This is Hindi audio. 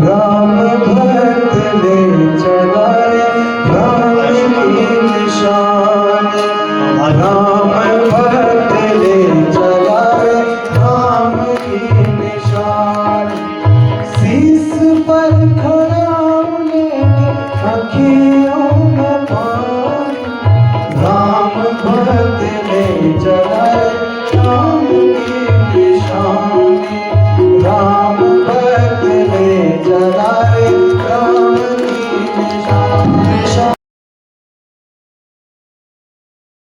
राम भक्त ले चलाए राम की निशान, राम भक्त ले चलाए राम की निशान। शीश पर खड़ा लेके